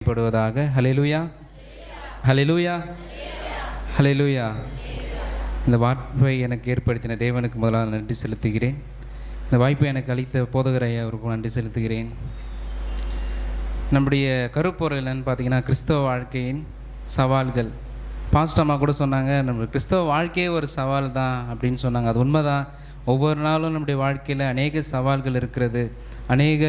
படுவதாக. ஹல்லேலூயா, ஹல்லேலூயா, ஹல்லேலூயா. இந்த வாய்ப்பை எனக்கு ஏற்படுத்தின தேவனுக்கு முதலாக நன்றி செலுத்துகிறேன். இந்த வாய்ப்பை எனக்கு அளித்த போதகர் ஐயா அவருக்கும் நன்றி செலுத்துகிறேன். நம்முடைய கருப்பொருள் என்னன்னு பார்த்தீங்கன்னா, கிறிஸ்தவ வாழ்க்கையின் சவால்கள். பாஸ்டர் அம்மா கூட சொன்னாங்க, நம்ம கிறிஸ்தவ வாழ்க்கையே ஒரு சவால் தான் அப்படின்னு சொன்னாங்க. அது உண்மைதான். ஒவ்வொரு நாளும் நம்முடைய வாழ்க்கையில் அநேக சவால்கள் இருக்கிறது. அநேக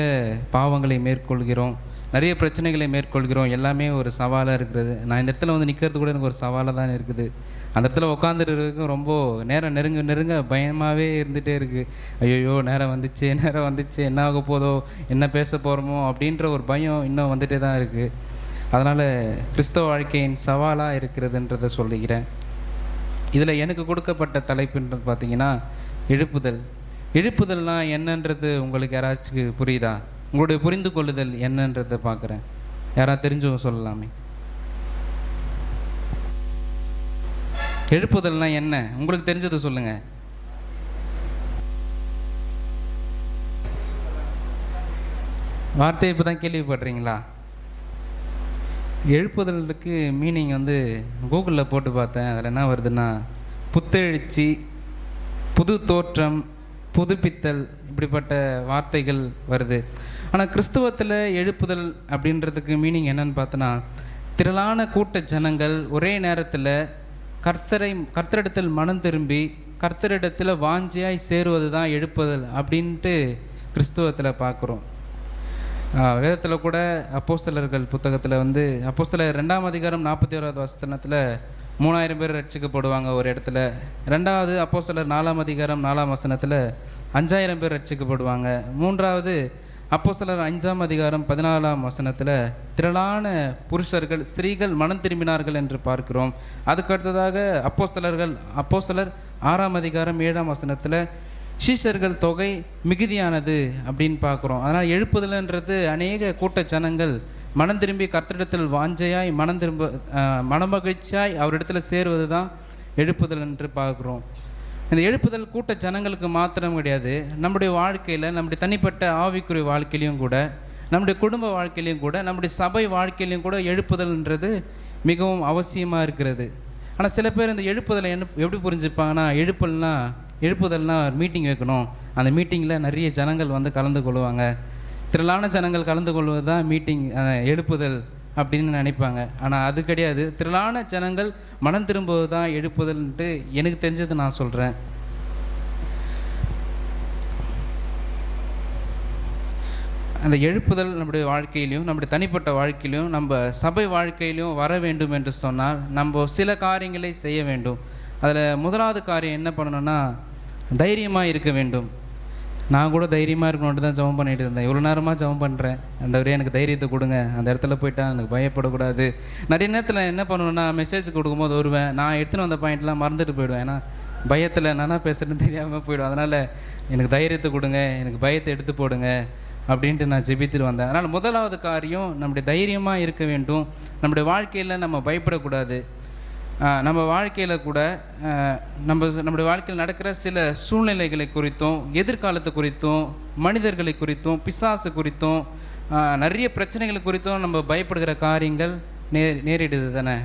பாவங்களை மேற்கொள்கிறோம், நிறைய பிரச்சனைகளை மேற்கொள்கிறோம். எல்லாமே ஒரு சவாலாக இருக்கிறது. நான் இந்த இடத்துல வந்து நிற்கிறது கூட எனக்கு ஒரு சவாலாக தான் இருக்குது. அந்த இடத்துல உட்காந்துருக்கும் ரொம்ப நேரம் நெருங்க பயமாகவே இருந்துகிட்டே இருக்குது. ஐயோ நேரம் வந்துச்சு என்ன ஆக போதோ, என்ன பேச போகிறோமோ அப்படின்ற ஒரு பயம் இன்னும் வந்துகிட்டே தான் இருக்குது. அதனால் கிறிஸ்தவ வாழ்க்கையின் சவாலாக இருக்கிறதுன்றதை சொல்லிக்கிறேன். இதில் எனக்கு கொடுக்கப்பட்ட தலைப்புன்றது பார்த்திங்கன்னா, எழுப்புதல். எழுப்புதல்னால் என்னன்றது உங்களுக்கு யாராச்சும் புரியுதா? உங்களுடைய புரிந்து கொள்ளுதல் என்னன்றதை பார்க்குறேன். யாராவது தெரிஞ்சவங்க சொல்லலாமே. எழுப்புதல்னால் என்ன உங்களுக்கு தெரிஞ்சது சொல்லுங்கள். வார்த்தையை இப்போ தான் கேள்விப்படுறீங்களா? எழுப்புதலுக்கு மீனிங் வந்து கூகுளில் போட்டு பார்த்தேன். அதில் என்ன வருதுன்னா, புத்தெழுச்சி, புது தோற்றம், புதுப்பித்தல், இப்படிப்பட்ட வார்த்தைகள் வருது. ஆனால் கிறிஸ்துவத்தில் எழுப்புதல் அப்படின்றதுக்கு மீனிங் என்னன்னு பார்த்தோன்னா, திரளான கூட்ட ஜனங்கள் ஒரே நேரத்தில் கர்த்தரிடத்தில் மனம் திரும்பி கர்த்தரிடத்தில் வாஞ்சியாய் சேருவது தான் எழுப்புதல் அப்படின்ட்டு கிறிஸ்துவத்தில் பார்க்குறோம். வேதத்தில் கூட அப்போஸ்தலர்கள் புத்தகத்தில் வந்து அப்போஸ்தலர் 2ஆம் அதிகாரம் 41வது வசனத்தில் 3000 பேர் ரட்சிக்கப்படுவாங்க ஒரு இடத்துல. 2வது அப்போஸ்தலர் 4ஆம் அதிகாரம் 4ஆம் வசனத்தில் 5000 பேர் ரட்சிக்கப்படுவாங்க. 3வது அப்போஸ்தலர் 5ஆம் அதிகாரம் 14ஆம் வசனத்தில் திரளான புருஷர்கள் ஸ்திரீகள் மனம் திரும்பினார்கள் என்று பார்க்கிறோம். அதுக்கு அடுத்ததாக அப்போஸ்தலர் 6ஆம் அதிகாரம் 7ஆம் வசனத்தில் சீஷர்கள் தொகை மிகுதியானது அப்படின்னு பார்க்குறோம். அதனால் எழுப்புதல்ன்றது அநேக கூட்ட ஜனங்கள் மனம் திரும்பி கர்த்தரிடத்தில் வாஞ்சையாய் மனமகிழ்ச்சியாய் அவரிடத்தில் சேருவது தான் எழுப்புதல் என்று பார்க்குறோம். இந்த எழுப்புதல் கூட்ட ஜனங்களுக்கு மாத்திரம் கிடையாது. நம்முடைய வாழ்க்கையில், நம்முடைய தனிப்பட்ட ஆவிக்குரிய வாழ்க்கையிலையும் கூட, நம்முடைய குடும்ப வாழ்க்கையிலையும் கூட, நம்முடைய சபை வாழ்க்கையிலையும் கூட எழுப்புதல்ன்றது மிகவும் அவசியமாக இருக்கிறது. ஆனால் சில பேர் இந்த எழுப்புதலை எப்படி புரிஞ்சுப்பாங்கன்னா, எழுப்புதல்னா மீட்டிங் வைக்கணும், அந்த மீட்டிங்கில் நிறைய ஜனங்கள் வந்து கலந்து கொள்வாங்க, திரளான ஜனங்கள் கலந்து கொள்வது தான் மீட்டிங், எழுப்புதல் அப்படின்னு நினைப்பாங்க. ஆனால் அது கிடையாது. திரளான ஜனங்கள் மனம் திரும்புவது தான் எழுப்புதல்ன்ட்டு எனக்கு தெரிஞ்சது நான் சொல்கிறேன். அந்த எழுப்புதல் நம்முடைய வாழ்க்கையிலையும், நம்முடைய தனிப்பட்ட வாழ்க்கையிலையும், நம்ம சபை வாழ்க்கையிலையும் வர வேண்டும் என்று சொன்னால் நம்ம சில காரியங்களை செய்ய வேண்டும். அதில் முதலாவது காரியம் என்ன பண்ணணும்னா, தைரியமாக இருக்க வேண்டும். நான் கூட தைரியமாக இருக்கணுன்ட்டு தான் ஜெபம் பண்ணிகிட்டு இருந்தேன். இவ்வளோ நேரமாக ஜெபம் பண்ணுறேன், ஆண்டவரே எனக்கு தைரியத்தை கொடுங்க, அந்த இடத்துல போயிட்டா எனக்கு பயப்படக்கூடாது. நிறைய நேரத்தில் என்ன பண்ணுவேன்னா, மெசேஜ் கொடுக்கும்போது வருவேன், நான் எடுத்துன்னு வந்த பாயிண்ட்லாம் மறந்துட்டு போயிடுவேன். ஏன்னா பயத்தில் நானா பேசுகிறேன்னு தெரியாமல் போயிடுவேன். அதனால் எனக்கு தைரியத்தை கொடுங்க, எனக்கு பயத்தை எடுத்து போடுங்க அப்படின்ட்டு நான் ஜெபித்துட்டு வந்தேன். அதனால் முதலாவது காரியம் நம்முடைய தைரியமாக இருக்க வேண்டும். நம்முடைய வாழ்க்கையில் நம்ம பயப்படக்கூடாது. நம்ம வாழ்க்கையில் கூட நம்முடைய வாழ்க்கையில் நடக்கிற சில சூழ்நிலைகளை குறித்தும், எதிர்காலத்தை குறித்தும், மனிதர்களை குறித்தும், பிசாசு குறித்தும், நிறைய பிரச்சனைகள் குறித்தும் நம்ம பயப்படுகிற காரியங்கள் நேரிடுது தானே.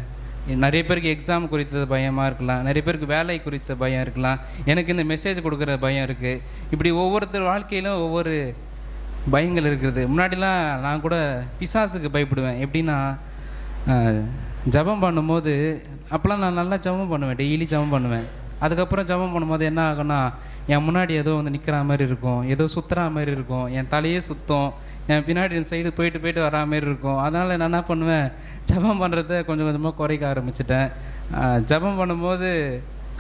நிறைய பேருக்கு எக்ஸாம் குறித்த பயமாக இருக்கலாம், நிறைய பேருக்கு வேலை குறித்த பயம் இருக்கலாம், எனக்கு இந்த மெசேஜ் கொடுக்குற பயம் இருக்குது. இப்படி ஒவ்வொருத்தர் வாழ்க்கையிலும் ஒவ்வொரு பயங்கள் இருக்கிறது. முன்னாடிலாம் நான் கூட பிசாசுக்கு பயப்படுவேன். எப்படின்னா, ஜபம் பண்ணும்போது அப்போலாம் நான் நல்லா ஜபம் பண்ணுவேன், டெய்லி ஜபம் பண்ணுவேன். அதுக்கப்புறம் ஜபம் பண்ணும்போது என்ன ஆகும்னா, என் முன்னாடி ஏதோ வந்து நிற்கிற மாதிரி இருக்கும், ஏதோ சுற்றுற மாதிரி இருக்கும், என் தலையே சுத்தம், என் பின்னாடி இந்த சைடு போயிட்டு வரா மாதிரி இருக்கும். அதனால் நான் என்ன பண்ணுவேன், ஜபம் பண்ணுறத கொஞ்சம் கொஞ்சமாக குறைக்க ஆரம்பிச்சிட்டேன். ஜபம் பண்ணும்போது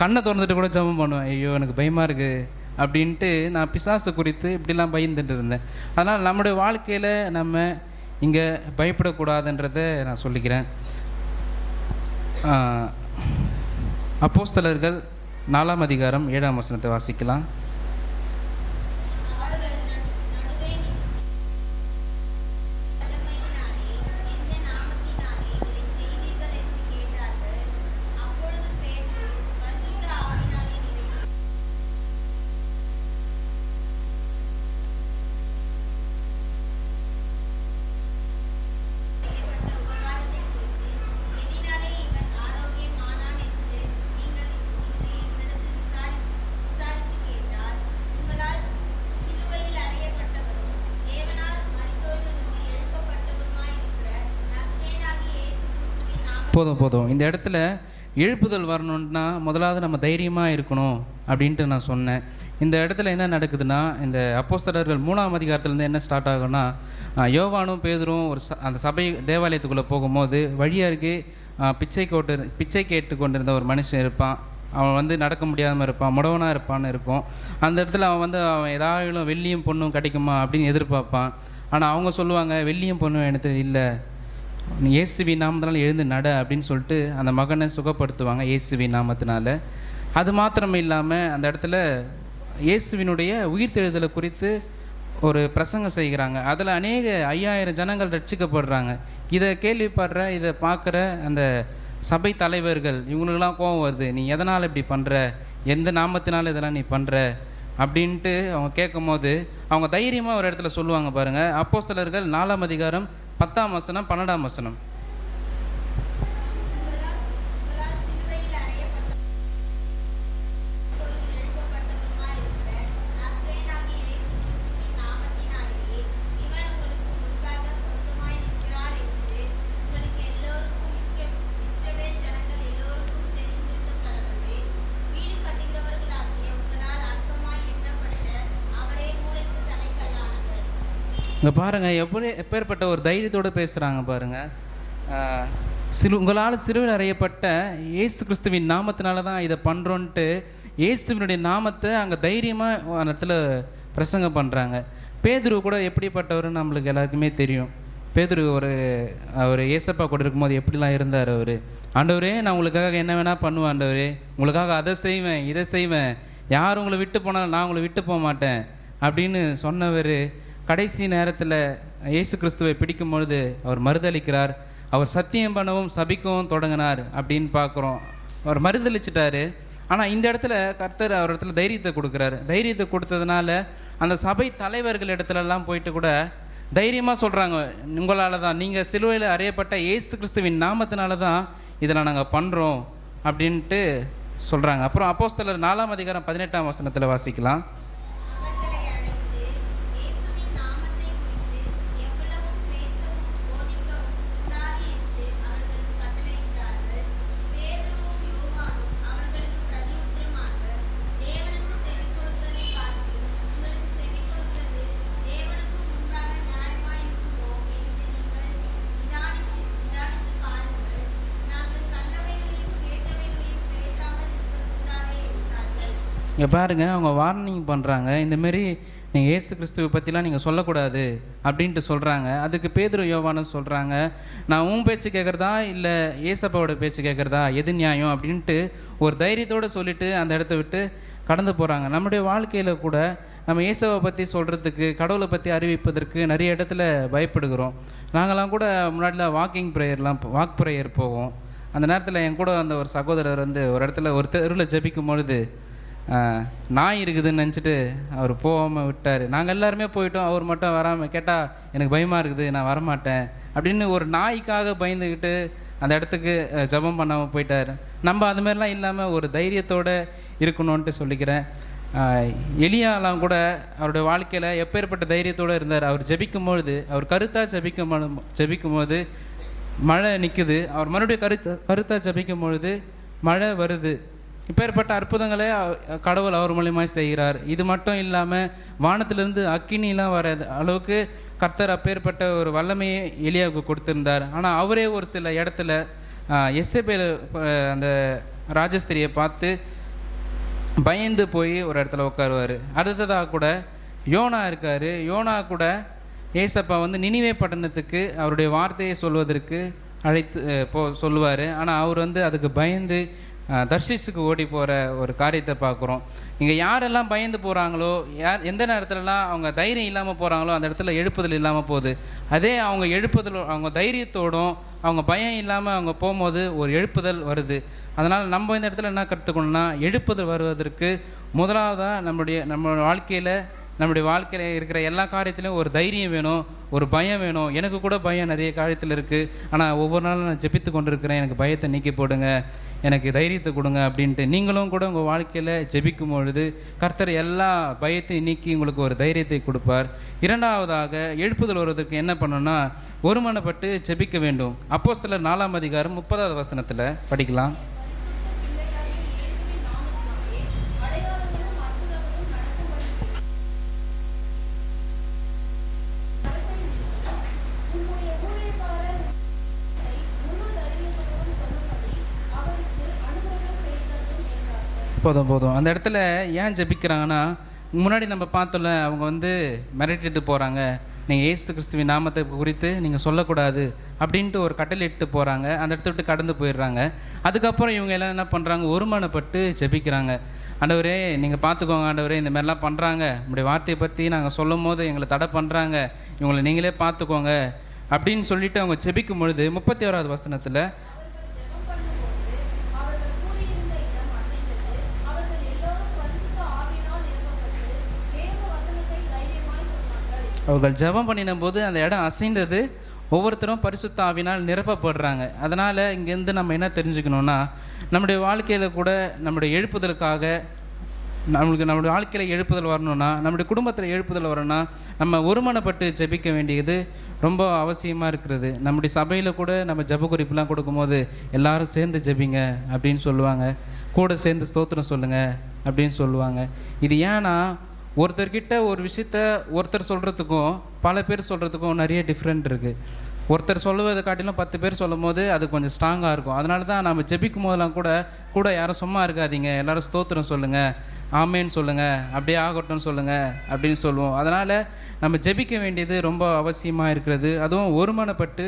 கண்ணை திறந்துட்டு கூட ஜபம் பண்ணுவேன். ஐயோ எனக்கு பயமாக இருக்குது அப்படின்ட்டு நான் பிசாசு குறித்து இப்படிலாம் பயந்துட்டு இருந்தேன். அதனால் நம்முடைய வாழ்க்கையில் நம்ம இங்கே பயப்படக்கூடாதுன்றதை நான் சொல்லிக்கிறேன். அப்போஸ்தலர்கள் 4ஆம் அதிகாரம் 7ஆம் வசனத்தை வாசிக்கலாம். போதும். இந்த இடத்துல எழுப்புதல் வரணுன்னா முதலாவது நம்ம தைரியமாக இருக்கணும் அப்படின்ட்டு நான் சொன்னேன். இந்த இடத்துல என்ன நடக்குதுன்னா, இந்த அப்போஸ்தலர்கள் 3ஆம் அதிகாரத்துலேருந்து என்ன ஸ்டார்ட் ஆகும்னா, யோவானும் பேதுரும் அந்த சபை தேவாலயத்துக்குள்ளே போகும்போது வழியாக இருக்கே பிச்சை கேட்டு கொண்டிருந்த ஒரு மனுஷன் இருப்பான். அவன் வந்து நடக்க முடியாமல் இருப்பான், முடவனாக இருப்பான்னு இருக்கும். அந்த இடத்துல அவன் ஏதாவது வெள்ளியும் பொண்ணும் கிடைக்குமா அப்படின்னு எதிர்பார்ப்பான். ஆனால் அவங்க சொல்லுவாங்க, வெள்ளியும் பொண்ணும் எனக்கு இல்லை, இயேசுவி நாமத்தினால எழுந்து நட அப்படின்னு சொல்லிட்டு அந்த மகனை சுகப்படுத்துவாங்க இயேசுவி நாமத்தினால. அது மாத்திரம் இல்லாமல் அந்த இடத்துல இயேசுவினுடைய உயிர்த்தெழுதலை குறித்து ஒரு பிரசங்கம் செய்கிறாங்க. அதில் அநேக 5000 ஜனங்கள் ரட்சிக்கப்படுறாங்க. இதை கேள்விப்படுற, இதை பார்க்குற அந்த சபை தலைவர்கள் இவங்களுக்கெல்லாம் கோபம் வருது. நீ எதனால் இப்படி பண்ணுற, எந்த நாமத்தினால இதெல்லாம் நீ பண்ணுற அப்படின்ட்டு அவங்க கேட்கும் போது அவங்க தைரியமாக ஒரு இடத்துல சொல்லுவாங்க பாருங்கள். அப்போஸ்தலர்கள் 4ஆம் அதிகாரம் 10ஆம் வசனம் 12ஆம் வசனம். இங்கே பாருங்கள், எப்பேற்பட்ட ஒரு தைரியத்தோடு பேசுகிறாங்க பாருங்கள். உங்களால் சிலுவையில் அறையப்பட்ட இயேசு கிறிஸ்துவின் நாமத்தினால தான் இதை பண்ணுறோன்ட்டு இயேசுவினுடைய நாமத்தை அங்கே தைரியமாக அந்த இடத்துல பிரசங்கம் பண்ணுறாங்க. பேதுரு கூட எப்படிப்பட்டவர்னு நம்மளுக்கு எல்லாருக்குமே தெரியும். பேதுரு அவர் ஏசப்பா கூட இருக்கும்போது எப்படிலாம் இருந்தார் அவர். ஆண்டவரே, நான் உங்களுக்காக என்ன வேணால் பண்ணுவேன் ஆண்டவரே, உங்களுக்காக அதை செய்வேன் இதை செய்வேன், யார் உங்களை விட்டு போனாலும் நான் உங்களை விட்டு போக மாட்டேன் அப்படின்னு சொன்னவர் கடைசி நேரத்தில் இயேசு கிறிஸ்துவை பிடிக்கும் பொழுது அவர் மறுதளிக்கிறார். அவர் சத்தியம் பண்ணவும் சபிக்கவும் தொடங்கினார் அப்படின்னு பார்க்குறோம். அவர் மறுதளிச்சிட்டாரு. ஆனால் இந்த இடத்துல கர்த்தர் அவர் இடத்துல தைரியத்தை கொடுக்குறாரு. தைரியத்தை கொடுத்ததுனால அந்த சபை தலைவர்கள் இடத்துலலாம் போயிட்டு கூட தைரியமாக சொல்கிறாங்க, உங்களால் தான், நீங்கள் சிலுவையில் அறையப்பட்ட இயேசு கிறிஸ்துவின் நாமத்தினால தான் இதெல்லாம் நாங்கள் பண்ணுறோம் அப்படின்ட்டு சொல்கிறாங்க. அப்புறம் அப்போஸ்தலர் 4ஆம் அதிகாரம் 18ஆம் வசனத்தில் வாசிக்கலாம். இங்கே பாருங்கள், அவங்க வார்னிங் பண்ணுறாங்க, இந்தமாரி நீங்கள் இயேசு கிறிஸ்துவை பற்றிலாம் நீங்கள் சொல்லக்கூடாது அப்படின்ட்டு சொல்கிறாங்க. அதுக்கு பேதுரு யோவானும் சொல்கிறாங்க, நான் உன் பேச்சு கேட்குறதா இல்லை ஏசப்பாவோட பேச்சு கேட்குறதா, எது நியாயம் அப்படின்ட்டு ஒரு தைரியத்தோடு சொல்லிவிட்டு அந்த இடத்த விட்டு கடந்து போகிறாங்க. நம்முடைய வாழ்க்கையில் கூட நம்ம இயேசுவை பற்றி சொல்கிறதுக்கு, கடவுளை பற்றி அறிவிப்பதற்கு நிறைய இடத்துல பயப்படுகிறோம். நாங்களாம் கூட முன்னாடிலாம் வாக் ப்ரேயர் போவோம். அந்த நேரத்தில் என் கூட அந்த ஒரு சகோதரர் வந்து ஒரு இடத்துல ஒரு தெருவில் ஜெபிக்கும் பொழுது நாய் இருக்குதுன்னு நினச்சிட்டு அவர் போகாமல் விட்டார். நாங்கள் எல்லாருமே போயிட்டோம், அவர் மட்டும் வராமல், கேட்டால் எனக்கு பயமாக இருக்குது, நான் வரமாட்டேன் அப்படின்னு ஒரு நாய்க்காக பயந்துக்கிட்டு அந்த இடத்துக்கு ஜெபம் பண்ணாமல் போயிட்டார். நம்ம அதுமாரிலாம் இல்லாமல் ஒரு தைரியத்தோடு இருக்கணும்ன்ட்டு சொல்லிக்கிறேன். எலியாலாம் கூட அவருடைய வாழ்க்கையில் எப்பேற்பட்ட தைரியத்தோடு இருந்தார். அவர் ஜெபிக்கும்பொழுது, அவர் கருத்தாக ஜெபிக்கும்போது மழை நிற்குது. அவர் மறுபடியும் கருத்தாக ஜெபிக்கும்பொழுது மழை வருது. இப்பேற்பட்ட அற்புதங்களை கடவுள் அவர் மூலியமாக செய்கிறார். இது மட்டும் இல்லாமல் வானத்திலிருந்து அக்கினிலாம் வர அளவுக்கு கர்த்தர் அப்பேற்பட்ட ஒரு வல்லமையை எலியாவுக்கு கொடுத்திருந்தார். ஆனால் அவரே ஒரு சில இடத்துல எசபேல் அந்த ராஜஸ்திரியை பார்த்து பயந்து போய் ஒரு இடத்துல உட்காருவார். அடுத்ததாக கூட யோனா இருக்கார். யோனா கூட ஏசப்பா வந்து நினிவே பட்டணத்துக்கு அவருடைய வார்த்தையை சொல்வதற்கு சொல்லுவார். ஆனால் அவர் வந்து அதுக்கு பயந்து தர்ஷீஸுக்கு ஓடி போகிற ஒரு காரியத்தை பார்க்குறோம். இங்கே யாரெல்லாம் பயந்து போகிறாங்களோ, எந்த நேரத்துலலாம் அவங்க தைரியம் இல்லாமல் போகிறாங்களோ அந்த இடத்துல எழுப்புதல் இல்லாமல் போகுது. அதே அவங்க எழுப்புதல், அவங்க தைரியத்தோடும் அவங்க பயம் இல்லாமல் அவங்க போகும்போது ஒரு எழுப்புதல் வருது. அதனால் நம்ம இந்த இடத்துல என்ன கற்றுக்கணும்னா, எழுப்புதல் வருவதற்கு முதலாவதாக நம்ம வாழ்க்கையில் நம்முடைய வாழ்க்கையில் இருக்கிற எல்லா காரியத்திலையும் ஒரு தைரியம் வேணும், ஒரு பயம் வேணும். எனக்கு கூட பயம் நிறைய காரியத்தில் இருக்குது. ஆனால் ஒவ்வொரு நாளும் நான் ஜெபித்து கொண்டிருக்கிறேன், எனக்கு பயத்தை நீக்கி போடுங்க, எனக்கு தைரியத்தை கொடுங்க அப்படின்ட்டு. நீங்களும் கூட உங்கள் வாழ்க்கையில் ஜெபிக்கும் பொழுது கர்த்தர் எல்லா பயத்தையும் நீக்கி உங்களுக்கு ஒரு தைரியத்தை கொடுப்பார். இரண்டாவதாக எழுப்புதல் வருவதற்கு என்ன பண்ணணும்னா ஒருமனப்பட்டு ஜெபிக்க வேண்டும். அப்போஸ்தலர் 4ஆம் அதிகாரம் 30வது வசனத்தில் படிக்கலாம். போதும். அந்த இடத்துல ஏன் ஜெபிக்கிறாங்கன்னா, முன்னாடி நம்ம பார்த்தோம்ல, அவங்க வந்து மிரட்டிட்டு போகிறாங்க, நீங்கள் இயேசு கிறிஸ்துவின் நாமத்தை குறித்து நீங்கள் சொல்லக்கூடாது அப்படின்ட்டு ஒரு கட்டளையிட்டு போகிறாங்க. அந்த இடத்த விட்டு கடந்து போயிடுறாங்க. அதுக்கப்புறம் இவங்க எல்லாம் என்ன பண்ணுறாங்க, ஒருமனப்பட்டு ஜெபிக்கிறாங்க. ஆண்டவரே நீங்கள் பார்த்துக்கோங்க, ஆண்டவரே இந்த மாதிரிலாம் பண்ணுறாங்க, நம்முடைய வார்த்தையை பற்றி நாங்கள் சொல்லும் போது எங்களை தடை பண்ணுறாங்க, இவங்களை நீங்களே பார்த்துக்கோங்க அப்படின்னு சொல்லிட்டு அவங்க ஜெபிக்கும் பொழுது 31வது வசனத்தில் அவர்கள் ஜெபம் பண்ணின போது அந்த இடம் அசைந்தது, ஒவ்வொருத்தரும் பரிசுத்த ஆவினால் நிரப்பப்படுறாங்க. அதனால் இங்கேருந்து நம்ம என்ன தெரிஞ்சுக்கணுன்னா, நம்முடைய வாழ்க்கையில் கூட நம்முடைய எழுப்புதலுக்காக நம்முடைய வாழ்க்கையில் எழுப்புதல் வரணும்னா, நம்முடைய குடும்பத்தில் எழுப்புதல் வரணும்னா நம்ம ஒருமனப்பட்டு ஜெபிக்க வேண்டியது ரொம்ப அவசியமாக இருக்கிறது. நம்முடைய சபையில் கூட நம்ம ஜெப குறிப்புலாம் கொடுக்கும்போது எல்லாரும் சேர்ந்து ஜெபிங்க அப்படின்னு சொல்லுவாங்க, கூட சேர்ந்து ஸ்தோத்திரம் சொல்லுங்கள் அப்படின்னு சொல்லுவாங்க. இது ஏன்னா ஒருத்தர்கிட்ட ஒரு விஷயத்த ஒருத்தர் சொல்கிறதுக்கும் பல பேர் சொல்கிறதுக்கும் நிறைய டிஃப்ரெண்ட் இருக்குது. ஒருத்தர் சொல்லுவதை காட்டிலும் 10 பேர் சொல்லும் போது அது கொஞ்சம் ஸ்ட்ராங்காக இருக்கும். அதனால தான் நம்ம ஜெபிக்கும் போதெல்லாம் கூட யாரும் சும்மா இருக்காதீங்க, எல்லோரும் ஸ்தோத்திரம் சொல்லுங்கள், ஆமேன்னு சொல்லுங்கள், அப்படியே ஆகட்டும்னு சொல்லுங்கள் அப்படின்னு சொல்லுவோம். அதனால் நம்ம ஜெபிக்க வேண்டியது ரொம்ப அவசியமாக இருக்கிறது. அதுவும் ஒருமனப்பட்டு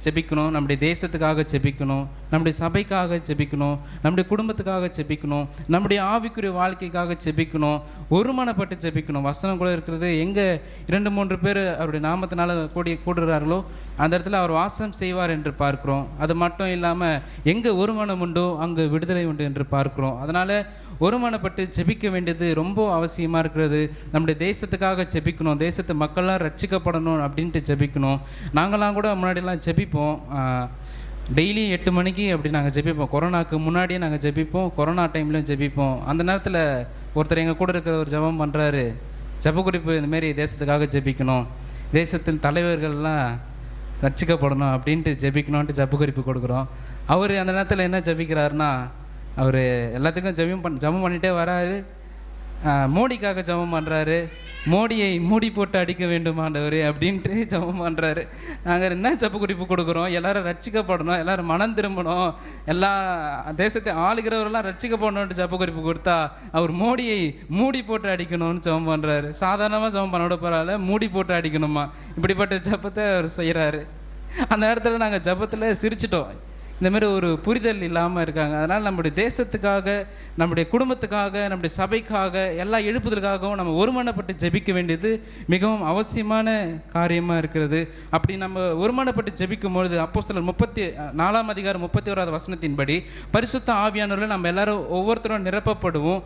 ஜெபிக்கணும். நம்முடைய தேசத்துக்காக ஜெபிக்கணும், நம்முடைய சபைக்காக ஜெபிக்கணும், நம்முடைய குடும்பத்துக்காக ஜெபிக்கணும், நம்முடைய ஆவிக்குரிய வாழ்க்கைக்காக ஜெபிக்கணும், ஒருமனப்பட்டு ஜெபிக்கணும். வசனம் கூட இருக்கிறது, எங்கே 2-3 பேர் அவருடைய நாமத்தினால கூடுகிறார்களோ அந்த இடத்துல அவர் வாசம் செய்வார் என்று பார்க்கிறோம். அது மட்டும் இல்லாமல் எங்கே ஒருமனம் உண்டோ அங்கே விடுதலை உண்டு என்று பார்க்கிறோம். அதனால் ஒருமனப்பட்டு ஜெபிக்க வேண்டியது ரொம்ப அவசியமாக இருக்கிறது. நம்முடைய தேசத்துக்காக ஜெபிக்கணும், தேசத்து மக்கள்லாம் ரட்சிக்கப்படணும் அப்படின்ட்டு ஜெபிக்கணும். நாங்களாம் கூட முன்னாடிலாம் ஜெபிப்போம், டெய்லி 8 மணிக்கு அப்படி நாங்கள் ஜெபிப்போம். கொரோனாவுக்கு முன்னாடியே நாங்கள் ஜெபிப்போம், கொரோனா டைம்லையும் ஜெபிப்போம். அந்த நேரத்தில் ஒருத்தர் எங்கள் கூட இருக்கிற ஒரு ஜெபம் பண்ணுறாரு, ஜெப குறிப்பு இந்தமாரி தேசத்துக்காக ஜெபிக்கணும், தேசத்தின் தலைவர்கள்லாம் ரட்சிக்கப்படணும் அப்படின்ட்டு ஜெபிக்கணுன்ட்டு ஜெப குறிப்பு கொடுக்குறோம். அவர் அந்த நேரத்தில் என்ன ஜெபிக்கிறாருன்னா, அவர் எல்லாத்துக்கும் ஜெபம் பண்ணிகிட்டே வராரு. மோடிக்காக ஜெபம் பண்ணுறாரு, மோடியை மூடி போட்டு அடிக்க வேண்டும் ஆண்டவர் அப்படின்ட்டு ஜெபம் பண்ணுறாரு. நாங்கள் என்ன ஜெப குறிப்பு கொடுக்குறோம், எல்லோரும் ரட்சிக்கப்படணும், எல்லோரும் மனம் திரும்பணும், எல்லா தேசத்தை ஆளுகிறவரெல்லாம் ரட்சிக்கப்படணுன்ட்டு ஜெப குறிப்பு கொடுத்தா அவர் மோடியை மூடி போட்டு அடிக்கணும்னு ஜெபம் பண்ணுறாரு. சாதாரணமாக ஜெபம் பண்ண விட பரவாயில்ல, மூடி போட்டு அடிக்கணுமா, இப்படிப்பட்ட ஜெபத்தை அவர் செய்கிறாரு. அந்த இடத்துல நாங்கள் ஜெபத்தில் சிரிச்சிட்டோம். இந்தமாரி ஒரு புரிதல் இல்லாமல் இருக்காங்க. அதனால் நம்முடைய தேசத்துக்காக, நம்முடைய குடும்பத்துக்காக, நம்முடைய சபைக்காக, எல்லா எழுப்புதலுக்காகவும் நம்ம ஒருமனப்பட்டு ஜெபிக்க வேண்டியது மிகவும் அவசியமான காரியமாக இருக்கிறது. அப்படி நம்ம ஒருமனப்பட்டு ஜெபிக்கும் பொழுது அப்போஸ்தலர் 4ஆம் அதிகாரம் 31வது வசனத்தின்படி பரிசுத்த ஆவியானவர்கள் நம்ம எல்லாரும் ஒவ்வொருத்தரும் நிரப்பப்படுவோம்.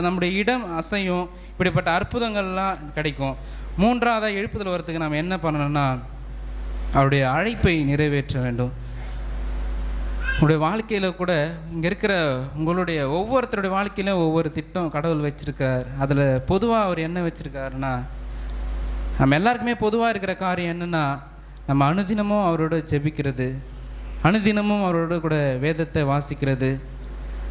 நம்முடைய இடம் அசையும், இப்படிப்பட்ட அற்புதங்கள்லாம் கிடைக்கும். மூன்றாவதாக எழுப்புதல் வரத்துக்கு நம்ம என்ன பண்ணணும்னா அவருடைய அழைப்பை நிறைவேற்ற வேண்டும். உங்களுடைய வாழ்க்கையில் கூட இங்கே இருக்கிற உங்களுடைய ஒவ்வொருத்தருடைய வாழ்க்கையிலும் ஒவ்வொரு திட்டம் கடவுள் வச்சுருக்கார். அதில் பொதுவாக அவர் என்ன வச்சுருக்காருன்னா, நம்ம எல்லாருக்குமே பொதுவாக இருக்கிற காரியம் என்னென்னா, நம்ம அனுதினமும் அவரோட ஜெபிக்கிறது, அனுதினமும் அவரோட கூட வேதத்தை வாசிக்கிறது,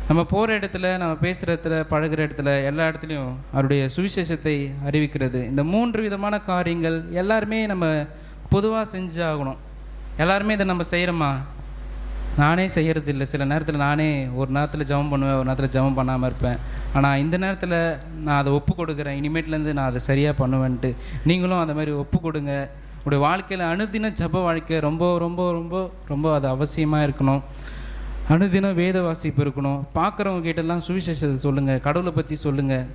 நம்ம போகிற இடத்துல, நம்ம பேசுகிற இடத்துல, பழகிற இடத்துல, எல்லா இடத்துலையும் அவருடைய சுவிசேஷத்தை அறிவிக்கிறது. இந்த 3 விதமான காரியங்கள் எல்லாருமே நம்ம பொதுவாக செஞ்சாகணும். எல்லாருமே இதை நம்ம செய்கிறோமா? நானே செய்கிறது இல்லை. சில நேரத்தில் நானே ஒரு நேரத்தில் ஜெபம் பண்ணுவேன், ஒரு நேரத்தில் ஜெபம் பண்ணாமல் இருப்பேன். ஆனால் இந்த நேரத்தில் நான் அதை ஒப்பு கொடுக்குறேன், இனிமேட்லேருந்து நான் அதை சரியாக பண்ணுவேன்ட்டு நீங்களும் அந்த மாதிரி ஒப்பு கொடுங்க. உங்களுடைய வாழ்க்கையில் அனுதின ஜெப வாழ்க்கை ரொம்ப ரொம்ப ரொம்ப ரொம்ப அது அவசியமாக இருக்கணும். அனுதினம் வேத வாசிப்பு இருக்கணும். பார்க்குறவங்க கிட்டலாம் சுவிசேஷத்தை சொல்லுங்கள், கடவுளை பற்றி சொல்லுங்கள்.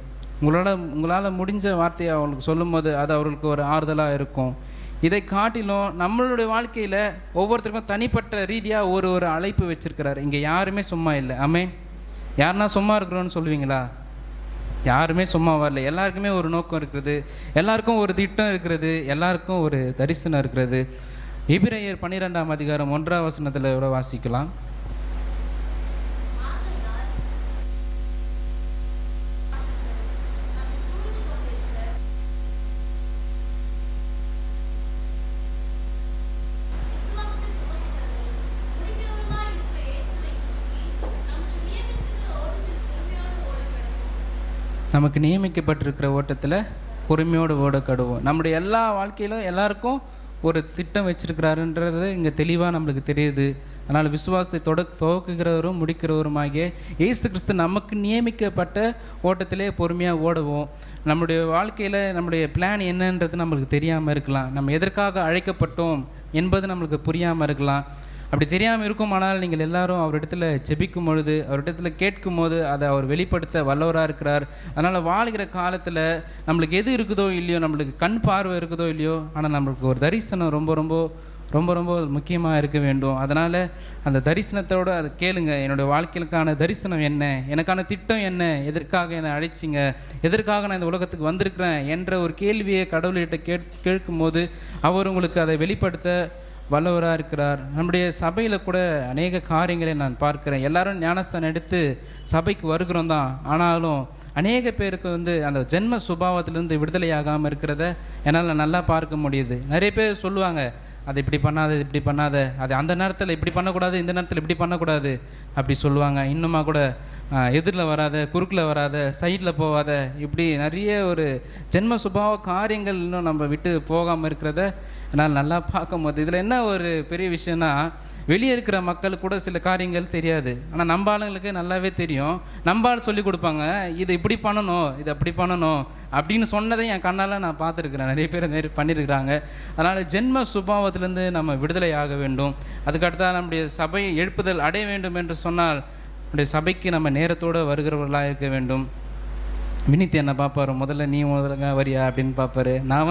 உங்களால் முடிஞ்ச வார்த்தையை அவங்களுக்கு சொல்லும் போது அது அவர்களுக்கு ஒரு ஆறுதலாக இருக்கும். இதை காட்டிலும் நம்மளுடைய வாழ்க்கையில் ஒவ்வொருத்தருக்கும் தனிப்பட்ட ரீதியாக ஒரு அழைப்பு வச்சுருக்கிறார். இங்கே யாருமே சும்மா இல்லை. ஆமென். யாருன்னா சும்மா இருக்கிறோன்னு சொல்லுவீங்களா? யாருமே சும்மா வரல. எல்லாருக்குமே ஒரு நோக்கம் இருக்கிறது, எல்லாருக்கும் ஒரு திட்டம் இருக்கிறது, எல்லாருக்கும் ஒரு தரிசனம் இருக்கிறது. எபிரேயர் 12ஆம் அதிகாரம் 1ஆம் வசனத்தில் வாசிக்கலாம். நமக்கு நியமிக்கப்பட்டிருக்கிற ஓட்டத்தில் பொறுமையோடு ஓடக்கடுவோம். நம்முடைய எல்லா வாழ்க்கையிலும் எல்லாருக்கும் ஒரு திட்டம் வச்சிருக்கிறாருன்றது இங்கே தெளிவாக நம்மளுக்கு தெரியுது. அதனால் விசுவாசத்தை துவக்குகிறவரும் முடிக்கிறவருமாகிய இயேசு கிறிஸ்து நமக்கு நியமிக்கப்பட்ட ஓட்டத்திலே பொறுமையாக ஓடுவோம். நம்முடைய வாழ்க்கையில் நம்முடைய பிளான் என்னன்றது நம்மளுக்கு தெரியாமல் இருக்கலாம். நம்ம எதற்காக அழைக்கப்பட்டோம் என்பது நம்மளுக்கு புரியாமல் இருக்கலாம். அப்படி தெரியாமல் இருக்குமானால் நீங்கள் எல்லாரும் அவரிடத்துல ஜெபிக்கும் பொழுது, அவரிடத்துல கேட்கும் போது அதை அவர் வெளிப்படுத்த வல்லவராக இருக்கிறார். அதனால் வாழ்கிற காலத்தில் நம்மளுக்கு எது இருக்குதோ இல்லையோ, நம்மளுக்கு கண் பார்வை இருக்குதோ இல்லையோ, ஆனால் நம்மளுக்கு ஒரு தரிசனம் ரொம்ப ரொம்ப ரொம்ப ரொம்ப முக்கியமாக இருக்க வேண்டும். அதனால் அந்த தரிசனத்தோடு அதை கேளுங்க. என்னுடைய வாழ்க்கைக்கான தரிசனம் என்ன, எனக்கான திட்டம் என்ன, எதற்காக என்னை அழைச்சிங்க, எதற்காக நான் இந்த உலகத்துக்கு வந்திருக்கிறேன் என்ற ஒரு கேள்வியை கடவுள்கிட்ட கேட்கும் போது அவர் உங்களுக்கு அதை வெளிப்படுத்த வல்லவராக இருக்கிறார். நம்முடைய சபையில் கூட அநேக காரியங்களை நான் பார்க்குறேன். எல்லாரும் ஞானஸ்தானம் எடுத்து சபைக்கு வருகிறோம் தான், ஆனாலும் அநேக பேருக்கு அந்த ஜென்ம சுபாவத்திலேருந்து விடுதலையாகாமல் இருக்கிறத என்னால் நல்லா பார்க்க முடியுது. நிறைய பேர் சொல்லுவாங்க, அது இப்படி பண்ணாத, இது இப்படி பண்ணாத, அது அந்த நேரத்தில் இப்படி பண்ணக்கூடாது, இந்த நேரத்தில் இப்படி பண்ணக்கூடாது அப்படி சொல்லுவாங்க. இன்னுமா கூட எதிரில் வராத, குறுக்கில் வராத, சைடில் போகாத, இப்படி நிறைய ஒரு ஜென்ம சுபாவ காரியங்கள் இன்னும் நம்ம விட்டு போகாமல் இருக்கிறத என்னால் நல்லா பார்க்கும்போது, இதில் என்ன ஒரு பெரிய விஷயம்னா, வெளியே இருக்கிற மக்களுக்கு கூட சில காரியங்கள் தெரியாது, ஆனால் நம்ம ஆளுங்களுக்கு நல்லாவே தெரியும். நம்ம ஆள் சொல்லி கொடுப்பாங்க, இது இப்படி பண்ணணும், இது அப்படி பண்ணணும் அப்படின்னு சொன்னதை என் கண்ணால் நான் பார்த்துருக்குறேன். நிறைய பேர் பண்ணியிருக்கிறாங்க. அதனால் ஜென்ம சுபாவத்திலேருந்து நம்ம விடுதலை ஆக வேண்டும். அதுக்கடுத்தா நம்முடைய சபையை எழுப்புதல் அடைய வேண்டும் என்று சொன்னால் நம்முடைய சபைக்கு நம்ம நேரத்தோடு வருகிறவர்களாக இருக்க வேண்டும். வினித் என்ன பார்ப்பார், முதல்ல நீ வரியா அப்படின்னு பார்ப்பாரு. நான்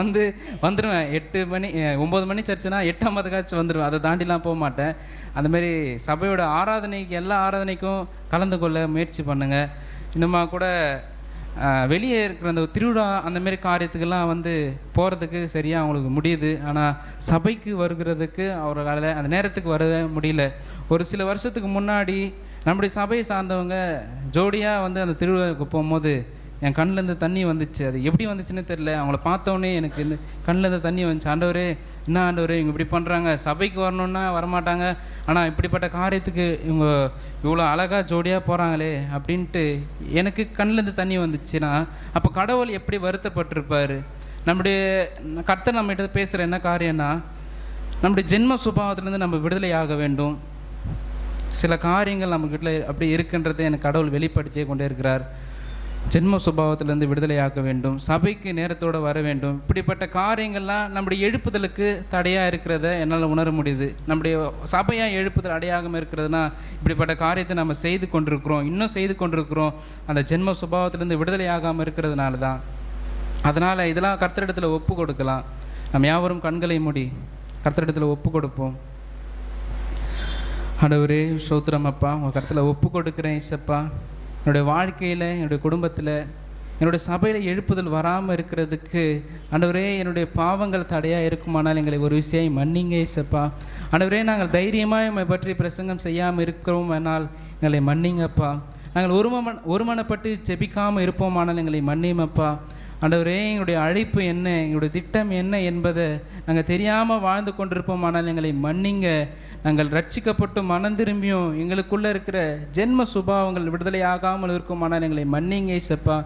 வந்துடுவேன் 8 மணி 9 மணி சர்ச்சுனா 8:50 வந்துடுவேன். அதை தாண்டிலாம் போக மாட்டேன். அந்தமாரி சபையோட ஆராதனைக்கு, எல்லா ஆராதனைக்கும் கலந்து கொள்ள முயற்சி பண்ணுங்கள். இன்னுமா கூட வெளியே இருக்கிற அந்த திருவிழா அந்தமாரி காரியத்துக்கெல்லாம் போகிறதுக்கு சரியாக அவங்களுக்கு முடியுது, ஆனால் சபைக்கு வருகிறதுக்கு அவர்களால் அந்த நேரத்துக்கு வர முடியல. ஒரு சில வருஷத்துக்கு முன்னாடி நம்முடைய சபையை சார்ந்தவங்க ஜோடியாக அந்த திருவிழாவுக்கு போகும்போது என் கண்ணிலேருந்து தண்ணி வந்துச்சு. அது எப்படி வந்துச்சுன்னு தெரில. அவங்கள பார்த்தோன்னே எனக்கு இந்த கண்ணிலேருந்து தண்ணி வந்துச்சு. ஆண்டவரே, என்ன ஆண்டவரே, இவங்க இப்படி பண்ணுறாங்க, சபைக்கு வரணுன்னா வரமாட்டாங்க, ஆனால் இப்படிப்பட்ட காரியத்துக்கு இவங்க இவ்வளோ அழகாக ஜோடியாக போகிறாங்களே அப்படின்ட்டு எனக்கு கண்ணிலேருந்து தண்ணி வந்துச்சுன்னா, அப்போ கடவுள் எப்படி வருத்தப்பட்டிருப்பார். நம்முடைய கர்த்தர் நம்மகிட்ட பேசுகிற என்ன காரியம்னா, நம்முடைய ஜென்ம சுபாவத்திலேருந்து நம்ம விடுதலை ஆக வேண்டும். சில காரியங்கள் நம்மக்கிட்ட அப்படி இருக்குன்றதை எனக்கு கடவுள் வெளிப்படுத்தியே கொண்டே இருக்கிறார். ஜென்ம சுபாவத்திலேருந்து விடுதலையாக்க வேண்டும், சபைக்கு நேரத்தோடு வர வேண்டும். இப்படிப்பட்ட காரியங்கள்லாம் நம்முடைய எழுப்புதலுக்கு தடையாக இருக்கிறத என்னால் உணர முடியுது. நம்முடைய சபையாக எழுப்புதல் அடையாமல் இருக்கிறதுனா இப்படிப்பட்ட காரியத்தை நம்ம செய்து கொண்டிருக்கிறோம், இன்னும் செய்து கொண்டிருக்கிறோம். அந்த ஜென்ம சுபாவத்திலேருந்து விடுதலையாகாமல் இருக்கிறதுனால தான். அதனால் இதெல்லாம் கர்த்தரிடத்தில் ஒப்பு கொடுக்கலாம். நம்ம யாவரும் கண்களை மூடி கர்த்தரிடத்தில் ஒப்பு கொடுப்போம். ஆண்டவரே, ஸ்தோத்திரம் அப்பா, உங்கள் கருத்தில் ஒப்பு கொடுக்குறேன். இசப்பா, என்னுடைய வாழ்க்கையில், என்னுடைய குடும்பத்தில், என்னுடைய சபையில் எழுப்புதல் வராமல் இருக்கிறதுக்கு ஆண்டவரே என்னுடைய பாவங்கள் தடையாக இருக்குமானால் எங்களை ஒரு விஷயம் மன்னிங்க இசப்பா. ஆண்டவரே, நாங்கள் தைரியமாக எம்மை பற்றி பிரசங்கம் செய்யாமல் இருக்கிறோம் ஆனால் எங்களை மன்னிங்கப்பா. நாங்கள் ஒருமனப்பட்டு ஜெபிக்காமல் இருப்போமானால் எங்களை மன்னியுமப்பா. ஆண்டவரே, எங்களுடைய அழைப்பு என்ன, எங்களுடைய திட்டம் என்ன என்பதை நாங்கள் தெரியாமல் வாழ்ந்து கொண்டிருப்போமானால் எங்களை மன்னிங்க. நாங்கள் ரட்சிக்கப்பட்டு மனம் திரும்பியும் எங்களுக்குள்ளே இருக்கிற ஜென்ம சுபாவங்கள் விடுதலை ஆகாமல் இருக்குமானால் எங்களை மன்னிங்க இசப்பா.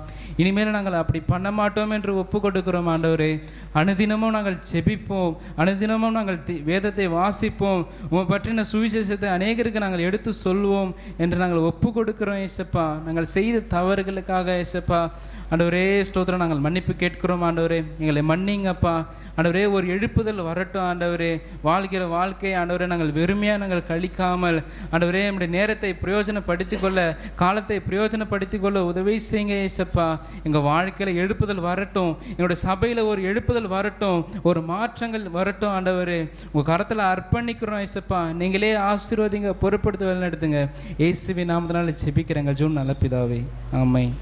இனிமேல் நாங்கள் அப்படி பண்ண மாட்டோம் என்று ஒப்பு கொடுக்கிறோம் ஆண்டவரே. அனுதினமும் நாங்கள் செபிப்போம், அனுதினமும் நாங்கள் வேதத்தை வாசிப்போம், உங்களை பற்றின சுவிசேஷத்தை அநேகருக்கு நாங்கள் எடுத்து சொல்வோம் என்று நாங்கள் ஒப்பு கொடுக்கிறோம் இசப்பா. நாங்கள் செய்த தவறுகளுக்காக இசப்பா ஆண்டவரே ஸ்தோத்திரம், நாங்கள் மன்னிப்பு கேட்கிறோம் ஆண்டவரே. எங்களை மன்னிங்கப்பா. ஆண்டவரே, ஒரு எழுப்புதல் வரட்டும் ஆண்டவரே. வாழ்கிற வாழ்க்கை ஆண்டவரே நாங்கள் வெறுமையாக நாங்கள் கழிக்காமல் ஆண்டவரே நம்முடைய நேரத்தை பிரயோஜனப்படுத்தி கொள்ள, காலத்தை பிரயோஜனப்படுத்தி கொள்ள உதவி செய்யுங்க ஏசப்பா. எங்கள் வாழ்க்கையில் எழுப்புதல் வரட்டும், எங்களுடைய சபையில் ஒரு எழுப்புதல் வரட்டும், ஒரு மாற்றங்கள் வரட்டும் ஆண்டவரே. உங்கள் கரத்தில் அர்ப்பணிக்கிறோம் ஏசப்பா. நீங்களே ஆசீர்வதிங்க, பொறுப்படுத்த வழிநடத்துங்க. இயேசுவின் நாமத்தினால ஜெபிக்கிறேங்க ஜூன் நல்ல பிதாவே, ஆமென்.